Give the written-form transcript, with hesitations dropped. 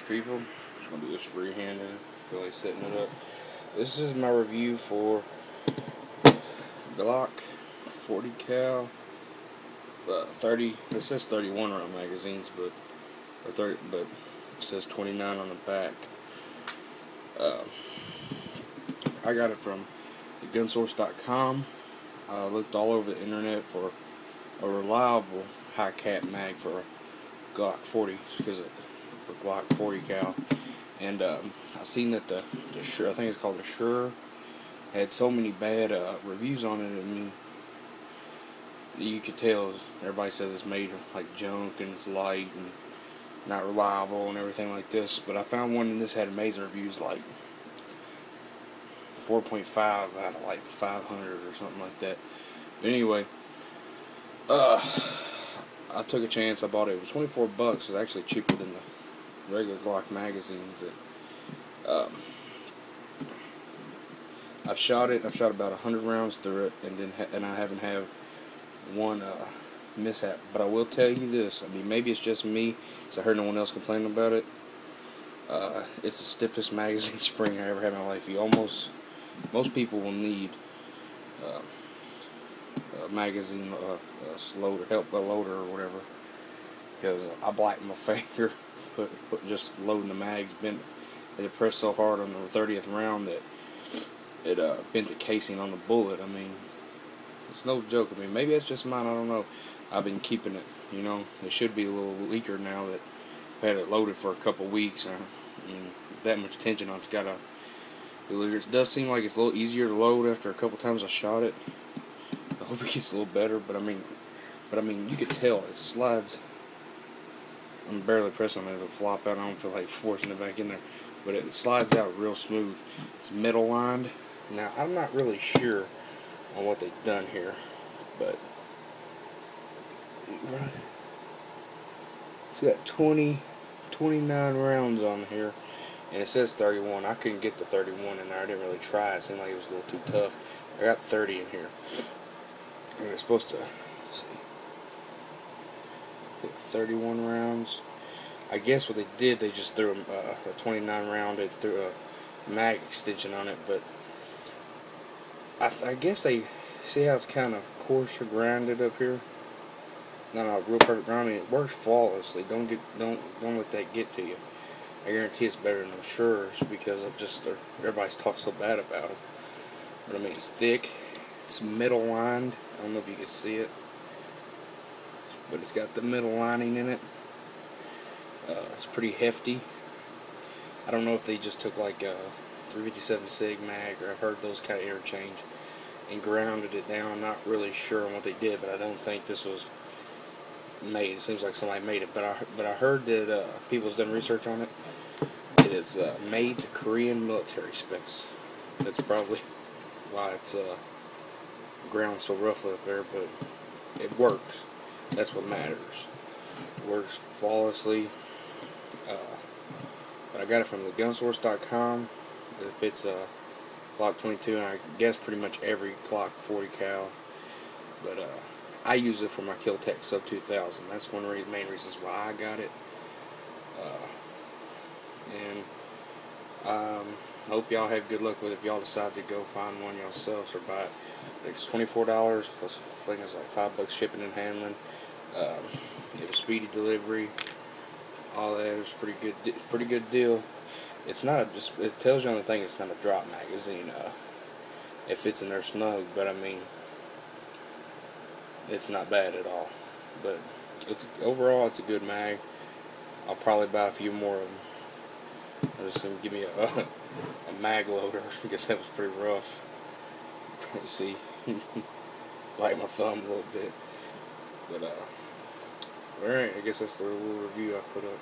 people. Just gonna do this freehanded. Feel like setting it up. This is my review for Glock 40 cal 30. It says 31 round magazines, but it says 29 on the back. I got it from thegunsource.com. I looked all over the internet for a reliable high cap mag for a Glock 40 for Glock 40 cal, and I seen that the Shure, I think it's called the Shure, had so many bad reviews on it. I mean, you could tell everybody says it's made like junk and it's light and not reliable and everything like this. But I found one and this had amazing reviews, like 4.5 out of like 500 or something like that. But anyway, I took a chance. I bought it. It was $24. It was actually cheaper than the regular Glock magazines. I've shot it. I've shot about 100 rounds through it, and I haven't had one mishap. But I will tell you this. I mean, maybe it's just me, because I heard no one else complaining about it. It's the stiffest magazine spring I ever had in my life. Most people will need a magazine loader, a loader or whatever, because I blacked my finger just loading the mags. It pressed so hard on the 30th round that it bent the casing on the bullet. I mean, it's no joke. I mean, maybe it's just mine. I don't know. I've been keeping it. You know, it should be a little weaker now that I've had it loaded for a couple weeks. I mean, that much tension on it's got a. It does seem like it's a little easier to load after a couple times I shot it. I hope it gets a little better, but I mean, you could tell it slides. I'm barely pressing on it; it'll flop out. I don't feel like forcing it back in there, but it slides out real smooth. It's metal lined. Now, I'm not really sure on what they've done here, but it's got 29 rounds on here. And it says 31. I couldn't get the 31 in there. I didn't really try. It seemed like it was a little too tough. I got 30 in here. And it's supposed to, let's see, 31 rounds. I guess what they did, they just threw a 29 round. They threw a mag extension on it. But I guess they see how it's kind of coarse or grinded up here. Not a real perfect grinding. It works flawlessly. Don't let that get to you. I guarantee it's better than the Shures, because of just everybody's talked so bad about it. But I mean, it's thick, it's metal lined. I don't know if you can see it, but it's got the metal lining in it. It's pretty hefty. I don't know if they just took like a 357 Sig mag, or I've heard those kind of interchange, and grounded it down. I'm not really sure on what they did, but I don't think this was made. It seems like somebody made it, but I heard that people's done research on it. It is made to Korean military specs. That's probably why it's ground so roughly up there, but it works. That's what matters. It works flawlessly. But I got it from thegunsource.com. It fits Glock 22, and I guess pretty much every Glock 40 cal. But I use it for my Kiltech Sub 2000. That's one of the main reasons why I got it. And hope y'all have good luck with it if y'all decide to go find one yourselves or buy it. It's $24 plus, I think it's like $5 shipping and handling. It was speedy delivery. All that. It was pretty good deal. It's not just. It tells you on the thing it's not a drop magazine. It fits in there snug, but I mean, it's not bad at all. But overall, it's a good mag. I'll probably buy a few more of them. I'm just going to give me a mag loader. I guess that was pretty rough. You see, like my thumb a little bit. But alright, I guess that's the little review I put up.